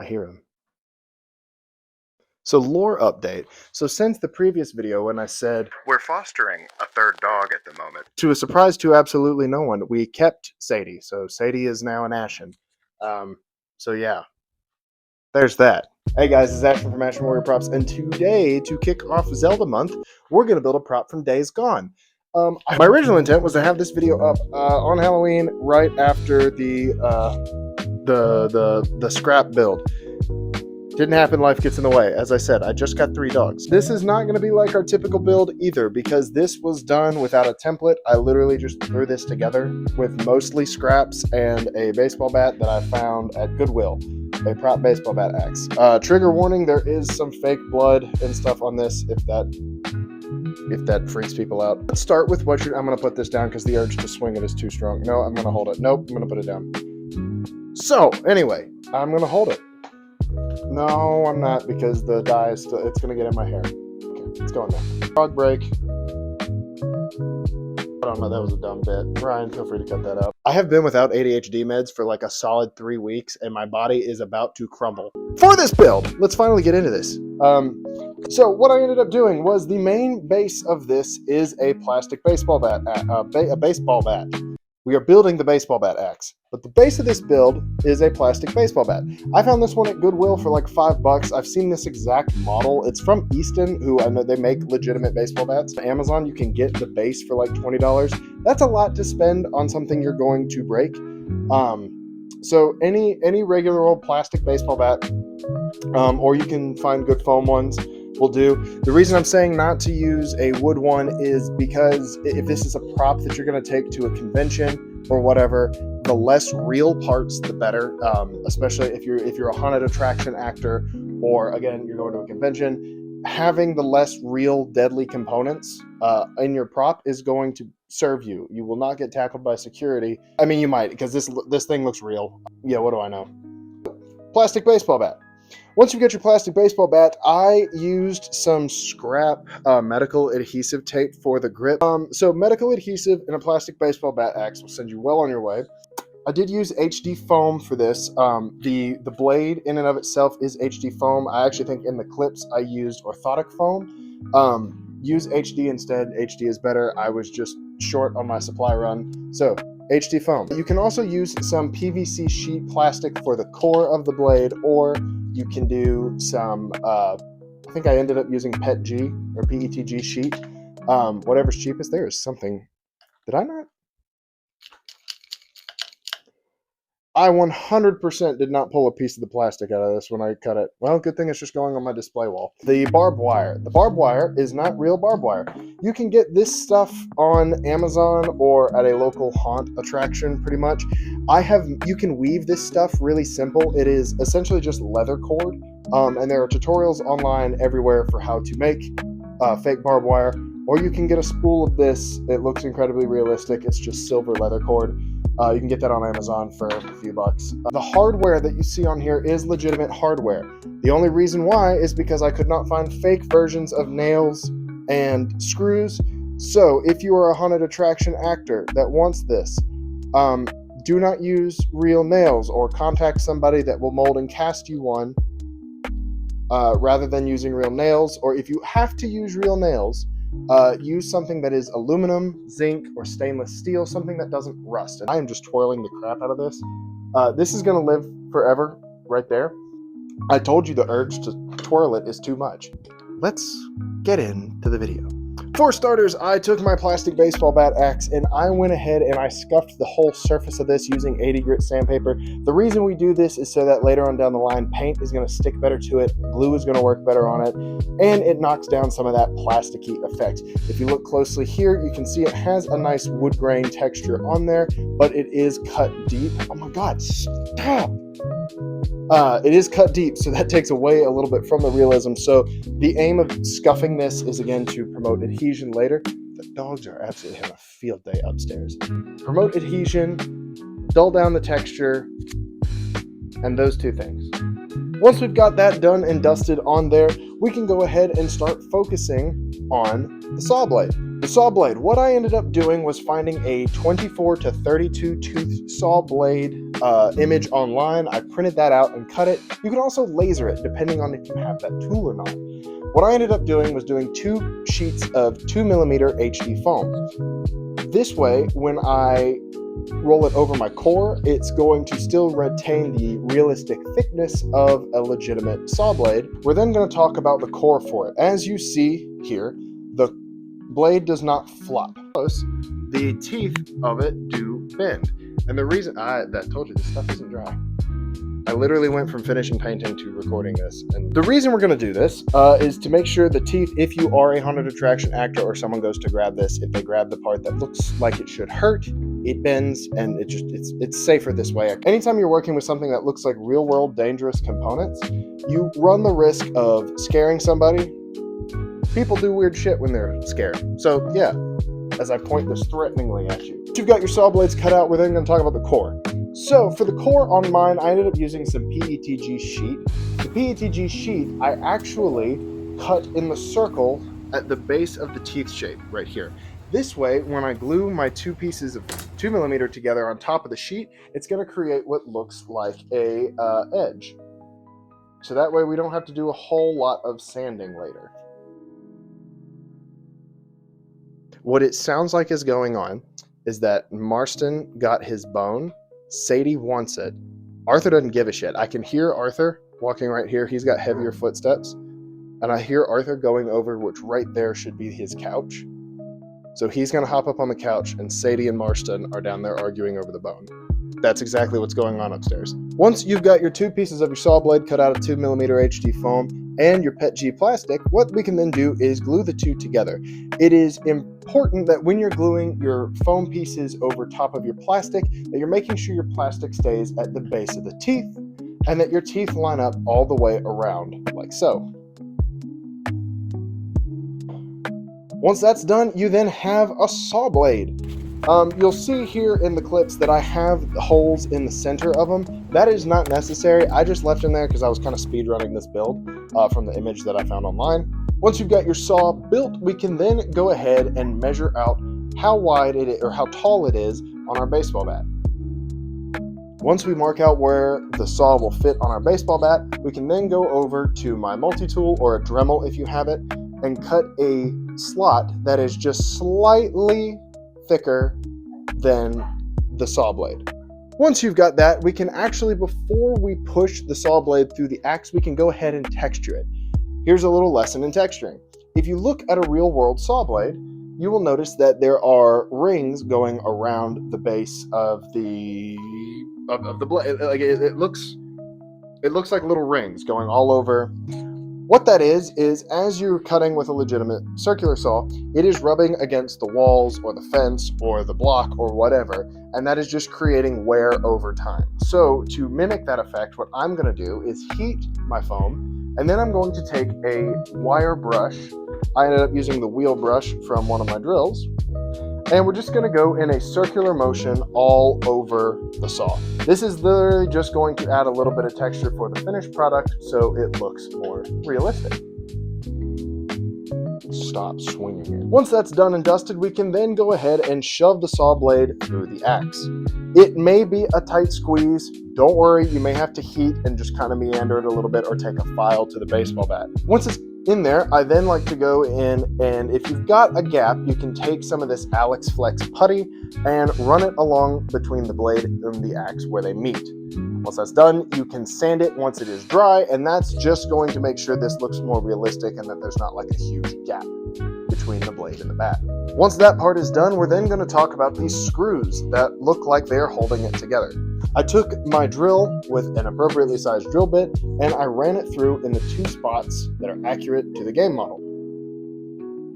I hear him. So lore update. So since the previous video when I said we're fostering a third dog at the moment, to a surprise to absolutely no one, we kept Sadie. So Sadie is now an Ashen. So yeah, there's that. Hey guys, it's Ashen from Ashen Warrior Props, and today, to kick off Zelda month, we're going to build a prop from Days Gone. My original intent was to have this video up on Halloween right after the scrap build. Didn't happen, life gets in the way. As I said, I just got 3 dogs. This is not going to be like our typical build either, because this was done without a template. I literally just threw this together with mostly scraps and a baseball bat that I found at Goodwill. A prop Baseballbat-Axe. Trigger warning, there is some fake blood and stuff on this if that freaks people out. Let's start with what I'm going to put this down because the urge to swing it is too strong. No, I'm going to hold it. Nope, I'm going to put it down. So, anyway, I'm going to hold it. No, I'm not, because the dye is still, it's going to get in my hair. Okay, it's going there. Frog break. I don't know, that was a dumb bit. Ryan, feel free to cut that out. I have been without ADHD meds for like a solid 3 weeks, and my body is about to crumble. For this build, let's finally get into this. So what I ended up doing was the main base of this is a plastic baseball bat, a baseball bat. We are building the Baseballbat-Axe, but the base of this build is a plastic baseball bat. I found this one at Goodwill for like $5. I've seen this exact model. It's from Easton, who I know they make legitimate baseball bats. On Amazon, you can get the base for like $20. That's a lot to spend on something you're going to break. So any regular old plastic baseball bat, or you can find good foam ones, will do. The reason I'm saying not to use a wood one is because if this is a prop that you're going to take to a convention or whatever, the less real parts, the better. Especially if you're a haunted attraction actor, or again, you're going to a convention, having the less real deadly components in your prop is going to serve you. You will not get tackled by security. I mean, you might, because this thing looks real. Yeah, what do I know? Plastic baseball bat. Once you get your plastic baseball bat, I used some scrap medical adhesive tape for the grip. So medical adhesive in a plastic baseball bat axe will send you well on your way. I did use HD foam for this. The blade in and of itself is HD foam. I actually think in the clips I used orthotic foam. Use HD instead. HD is better. I was just short on my supply run. So HD foam. You can also use some PVC sheet plastic for the core of the blade, or you can do some, I think I ended up using PETG or PETG sheet. Whatever's cheapest. There is something. Did I not? I 100% did not pull a piece of the plastic out of this when I cut it. Well, good thing it's just going on my display wall. The barbed wire. The barbed wire is not real barbed wire. You can get this stuff on Amazon or at a local haunt attraction, pretty much. You can weave this stuff really simple. It is essentially just leather cord, and there are tutorials online everywhere for how to make fake barbed wire, or you can get a spool of this. It looks incredibly realistic. It's just silver leather cord. You can get that on Amazon for a few bucks. The hardware that you see on here is legitimate hardware. The only reason why is because I could not find fake versions of nails and screws. So if you are a haunted attraction actor that wants this, do not use real nails, or contact somebody that will mold and cast you one rather than using real nails. Or if you have to use real nails, use something that is aluminum, zinc, or stainless steel, something that doesn't rust. And I am just twirling the crap out of this. This is going to live forever right there. I told you the urge to twirl it is too much. Let's get into the video. For starters, I took my plastic baseball bat axe and I went ahead and I scuffed the whole surface of this using 80 grit sandpaper. The reason we do this is so that later on down the line, paint is going to stick better to it, glue is going to work better on it, and it knocks down some of that plasticky effect. If you look closely here, you can see it has a nice wood grain texture on there, but it is cut deep. Oh my God, stop! It is cut deep, so that takes away a little bit from the realism. So the aim of scuffing this is, again, to promote adhesion later. The dogs are absolutely having a field day upstairs. Promote adhesion, dull down the texture, and those two things. Once we've got that done and dusted on there, we can go ahead and start focusing on the saw blade. The saw blade. What I ended up doing was finding a 24 to 32 tooth saw blade image online. I printed that out and cut it. You can also laser it depending on if you have that tool or not. What I ended up doing was doing 2 sheets of 2mm HD foam. This way, when I roll it over my core, it's going to still retain the realistic thickness of a legitimate saw blade. We're then going to talk about the core for it. As you see here, the blade does not flop. The teeth of it do bend. And the reason that told you this stuff isn't dry. I literally went from finishing painting to recording this. And the reason we're going to do this is to make sure the teeth, if you are a haunted attraction actor or someone goes to grab this, if they grab the part that looks like it should hurt, it bends, and it's safer this way. Anytime you're working with something that looks like real world dangerous components, you run the risk of scaring somebody. People do weird shit when they're scared. So yeah, as I point this threateningly at you. Once you've got your saw blades cut out, we're then going to talk about the core. So for the core on mine, I ended up using some PETG sheet. The PETG sheet, I actually cut in the circle at the base of the teeth shape right here. This way, when I glue my 2 pieces of 2mm together on top of the sheet, it's going to create what looks like a edge. So that way we don't have to do a whole lot of sanding later. What it sounds like is going on is that Marston got his bone. Sadie wants it. Arthur doesn't give a shit. I can hear Arthur walking right here. He's got heavier footsteps. And I hear Arthur going over, which right there should be his couch. So he's going to hop up on the couch, and Sadie and Marston are down there arguing over the bone. That's exactly what's going on upstairs. Once you've got your 2 pieces of your saw blade cut out of 2mm HD foam and your PETG plastic, what we can then do is glue the 2 together. It is important that when you're gluing your foam pieces over top of your plastic, that you're making sure your plastic stays at the base of the teeth and that your teeth line up all the way around, like so. Once that's done, you then have a saw blade. You'll see here in the clips that I have holes in the center of them. That is not necessary. I just left them there because I was kind of speed running this build from the image that I found online. Once you've got your saw built, we can then go ahead and measure out how wide it is or how tall it is on our baseball bat. Once we mark out where the saw will fit on our baseball bat, we can then go over to my multi-tool or a Dremel if you have it and cut a slot that is just slightly thicker than the saw blade. Once you've got that, we can actually, before we push the saw blade through the axe, we can go ahead and texture it. Here's a little lesson in texturing. If you look at a real world saw blade, you will notice that there are rings going around the base of the blade. Like it looks like little rings going all over. What that is as you're cutting with a legitimate circular saw, it is rubbing against the walls or the fence or the block or whatever, and that is just creating wear over time. So to mimic that effect, what I'm going to do is heat my foam, and then I'm going to take a wire brush. I ended up using the wheel brush from one of my drills, and we're just going to go in a circular motion all over the saw. This is literally just going to add a little bit of texture for the finished product so it looks more realistic. Stop swinging it. Once that's done and dusted, we can then go ahead and shove the saw blade through the axe. It may be a tight squeeze. Don't worry, you may have to heat and just kind of meander it a little bit or take a file to the baseball bat. Once it's in there, I then like to go in, and if you've got a gap, you can take some of this Alex Flex putty and run it along between the blade and the axe where they meet. Once that's done, you can sand it once it is dry, and that's just going to make sure this looks more realistic and that there's not like a huge gap between the blade and the bat. Once that part is done, we're then going to talk about these screws that look like they're holding it together. I took my drill with an appropriately sized drill bit and I ran it through in the 2 spots that are accurate to the game model.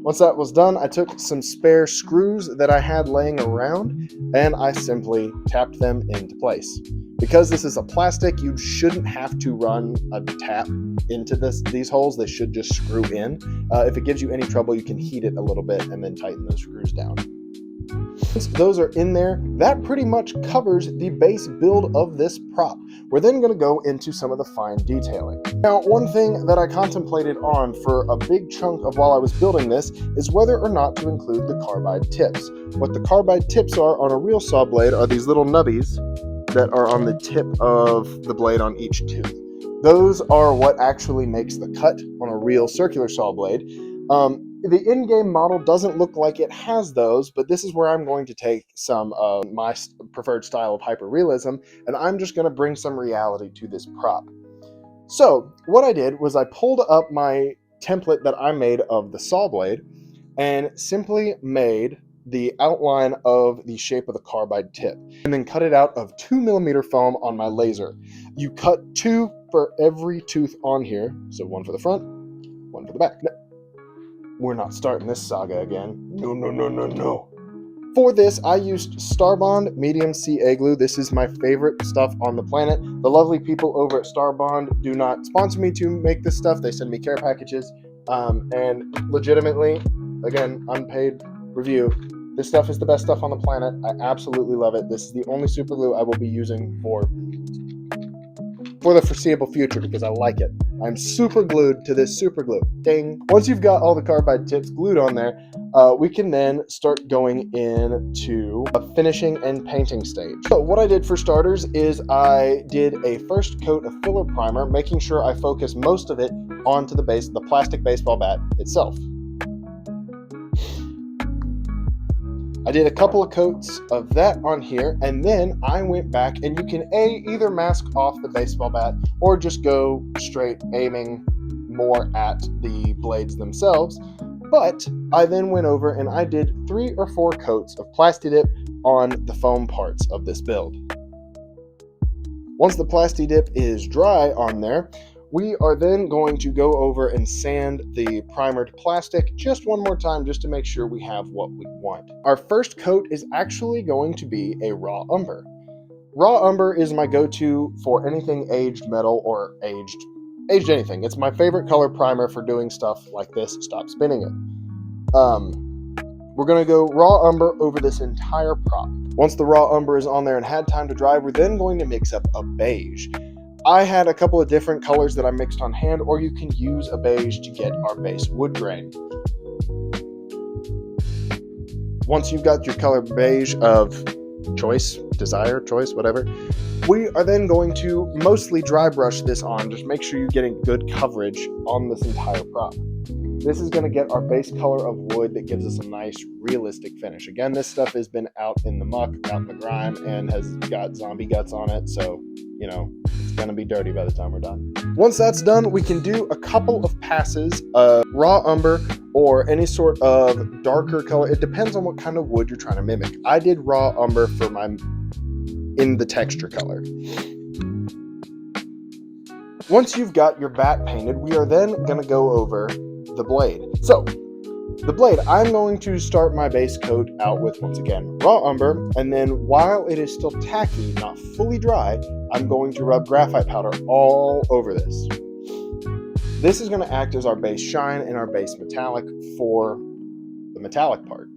Once that was done, I took some spare screws that I had laying around and I simply tapped them into place. Because this is a plastic, you shouldn't have to run a tap into these holes. They should just screw in. If it gives you any trouble, you can heat it a little bit and then tighten those screws down. Once those are in there, that pretty much covers the base build of this prop. We're then going to go into some of the fine detailing. Now, one thing that I contemplated on for a big chunk of while I was building this is whether or not to include the carbide tips. What the carbide tips are on a real saw blade are these little nubbies that are on the tip of the blade on each tooth. Those are what actually makes the cut on a real circular saw blade. The in-game model doesn't look like it has those, but this is where I'm going to take some of my preferred style of hyperrealism, and I'm just going to bring some reality to this prop. So what I did was I pulled up my template that I made of the saw blade and simply made the outline of the shape of the carbide tip, and then cut it out of 2mm foam on my laser. You cut 2 for every tooth on here, so 1 for the front, 1 for the back. We're not starting this saga again. No. For this, I used Starbond Medium CA glue. This is my favorite stuff on the planet. The lovely people over at Starbond do not sponsor me to make this stuff. They send me care packages. And legitimately, again, unpaid review, this stuff is the best stuff on the planet. I absolutely love it. This is the only super glue I will be using for the foreseeable future because I like it. I'm super glued to this super glue. Ding. Once you've got all the carbide tips glued on there, we can then start going into a finishing and painting stage. So what I did for starters is I did a first coat of filler primer, making sure I focus most of it onto the plastic baseball bat itself. I did a couple of coats of that on here, and then I went back, and you can either mask off the baseball bat or just go straight aiming more at the blades themselves. But I then went over and I did 3 or 4 coats of Plasti-Dip on the foam parts of this build. Once the Plasti-Dip is dry on there, we are then going to go over and sand the primered plastic just one more time just to make sure we have what we want. Our first coat is actually going to be a raw umber. Raw umber is my go-to for anything aged metal or aged anything. It's my favorite color primer for doing stuff like this. Stop spinning it. We're going to go raw umber over this entire prop. Once the raw umber is on there and had time to dry, we're then going to mix up a beige. I had a couple of different colors that I mixed on hand, or you can use a beige to get our base wood grain. Once you've got your color beige of choice, whatever, we are then going to mostly dry brush this on. Just make sure you're getting good coverage on this entire prop. This is going to get our base color of wood that gives us a nice realistic finish. Again, this stuff has been out in the muck, out in the grime, and has got zombie guts on it, so, you know, it's going to be dirty by the time we're done. Once that's done, we can do a couple of passes of raw umber or any sort of darker color. It depends on what kind of wood you're trying to mimic. I did raw umber for in the texture color. Once you've got your bat painted, we are then going to go over the blade. So, the blade, I'm going to start my base coat out with, once again, raw umber, and then while it is still tacky, not fully dry, I'm going to rub graphite powder all over this. This is going to act as our base shine and our base metallic for the metallic part.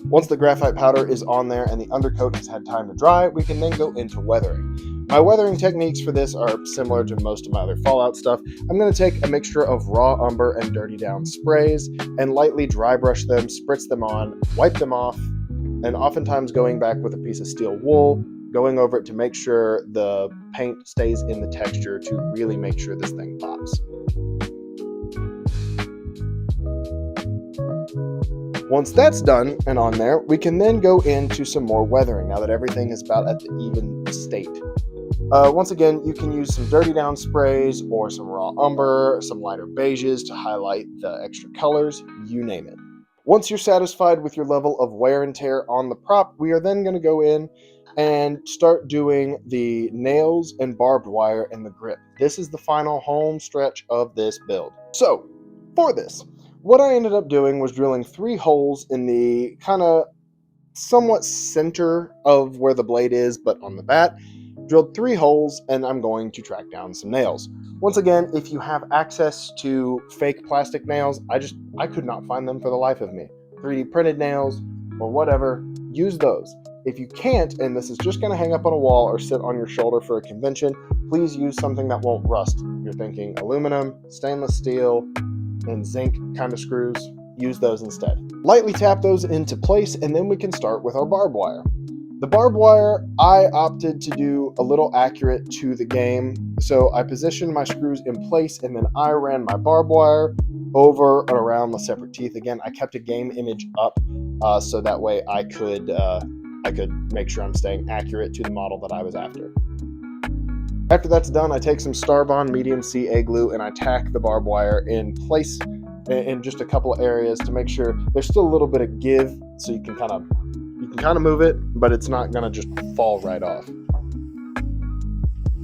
Once the graphite powder is on there and the undercoat has had time to dry, we can then go into weathering. My weathering techniques for this are similar to most of my other Fallout stuff. I'm going to take a mixture of raw umber and dirty down sprays and lightly dry brush them, spritz them on, wipe them off, and oftentimes going back with a piece of steel wool, going over it to make sure the paint stays in the texture to really make sure this thing pops. Once that's done and on there, we can then go into some more weathering now that everything is about at the even state. Once again, you can use some dirty down sprays or some raw umber, some lighter beiges to highlight the extra colors, you name it. Once you're satisfied with your level of wear and tear on the prop, we are then going to go in and start doing the nails and barbed wire and the grip. This is the final home stretch of this build. So, for this, what I ended up doing was drilling 3 holes in the kind of somewhat center of where the blade is, but on the bat. Drilled 3 holes, and I'm going to track down some nails. Once again, if you have access to fake plastic nails, I could not find them for the life of me. 3D printed nails or whatever, use those. If you can't, and this is just going to hang up on a wall or sit on your shoulder for a convention, please use something that won't rust. You're thinking aluminum, stainless steel, and zinc kind of screws. Use those instead. Lightly tap those into place, and then we can start with our barbed wire. The barbed wire, I opted to do a little accurate to the game, so I positioned my screws in place, and then I ran my barbed wire over and around the separate teeth. Again, I kept a game image up so that way I could make sure I'm staying accurate to the model that I was after. After that's done, I take some Starbond medium CA glue and I tack the barbed wire in place in just a couple of areas to make sure there's still a little bit of give, so you can kind of move it, but it's not gonna just fall right off.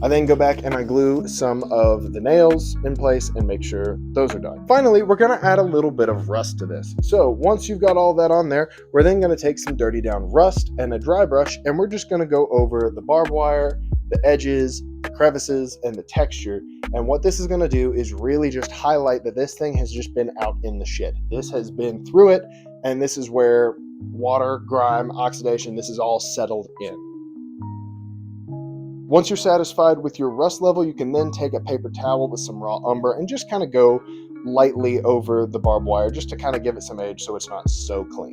I then go back and I glue some of the nails in place and make sure those are done. Finally, we're gonna add a little bit of rust to this. So once you've got all that on there, we're then gonna take some dirty down rust and a dry brush, and we're just gonna go over the barbed wire, the edges, the crevices, and the texture. And what this is gonna do is really just highlight that this thing has just been out in the shit. This has been through it, and this is where water, grime, oxidation, this is all settled in. Once you're satisfied with your rust level, you can then take a paper towel with some raw umber and just kind of go lightly over the barbed wire just to kind of give it some age so it's not so clean.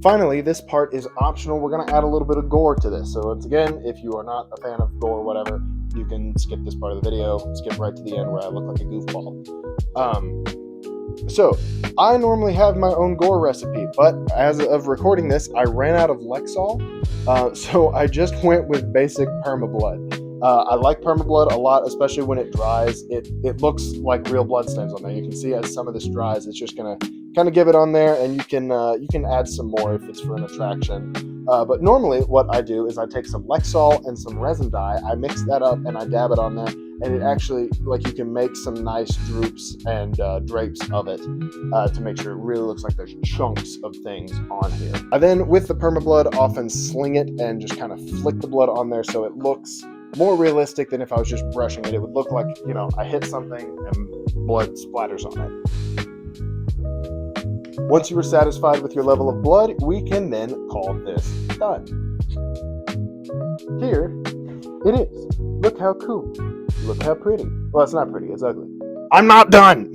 Finally, this part is optional. We're going to add a little bit of gore to this. So once again, if you are not a fan of gore or whatever, you can skip this part of the video, skip right to the end where I look like a goofball. So I normally have my own gore recipe, but as of recording this, I ran out of Lexol, so I just went with basic permablood. I like permablood a lot, especially when it dries. It looks like real blood stains on there. You can see as some of this dries, it's just gonna kind of give it on there, and you can add some more if it's for an attraction. But normally what I do is I take some Lexol and some resin dye, I mix that up and I dab it on there, and it actually, like, you can make some nice droops and drapes of it to make sure it really looks like there's chunks of things on here. I then, with the permablood, often sling it and just kind of flick the blood on there so it looks more realistic than if I was just brushing it. It would look like, you know, I hit something and blood splatters on it. Once you are satisfied with your level of blood, we can then call this done. Here it is. Look how cool. Look how pretty. Well, it's not pretty, it's ugly. I'm not done!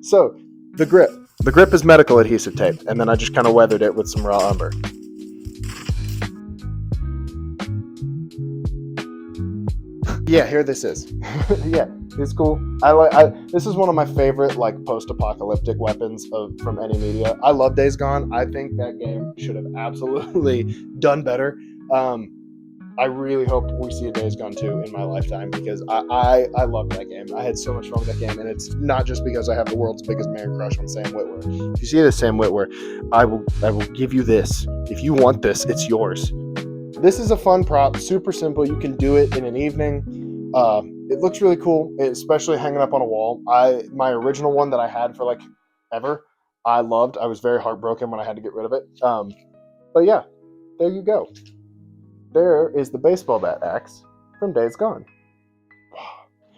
So, the grip. The grip is medical adhesive tape, and then I just kind of weathered it with some raw umber. Yeah, here this is. Yeah, it's cool. This is one of my favorite, like, post-apocalyptic weapons from any media. I love Days Gone. I think that game should have absolutely done better. I really hope we see a Days Gone 2 in my lifetime, because I love that game. I had so much fun with that game, and it's not just because I have the world's biggest man crush on Sam Witwer. If you see this, Sam Witwer, I will give you this. If you want this, it's yours. This is a fun prop, super simple. You can do it in an evening. It looks really cool, especially hanging up on a wall. My original one that I had for like ever, I loved. I was very heartbroken when I had to get rid of it. But yeah, there you go. There is the Baseballbat-Axe from Days Gone.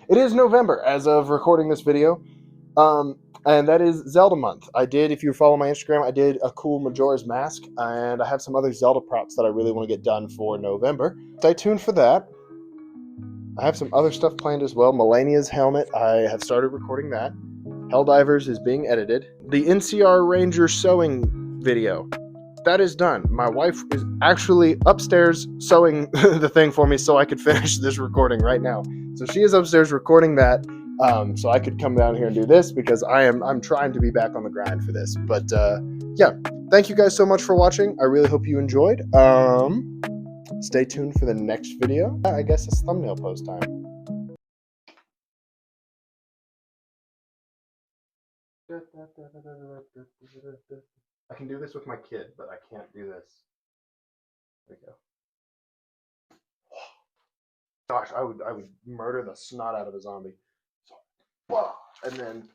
It is November as of recording this video, and that is Zelda month. If you follow my Instagram, I did a cool Majora's Mask, and I have some other Zelda props that I really want to get done for November. Stay tuned for that. I have some other stuff planned as well. Melania's helmet, I have started recording that. Helldivers is being edited. The NCR Ranger sewing video, that is done. My wife is actually upstairs sewing the thing for me so I could finish this recording right now. So she is upstairs recording that, so I could come down here and do this, because I'm trying to be back on the grind for this. But yeah, thank you guys so much for watching. I really hope you enjoyed. Stay tuned for the next video. I guess it's thumbnail post time. I can do this with my kid, but I can't do this. There we go. Gosh, I would murder the snot out of a zombie. So, and then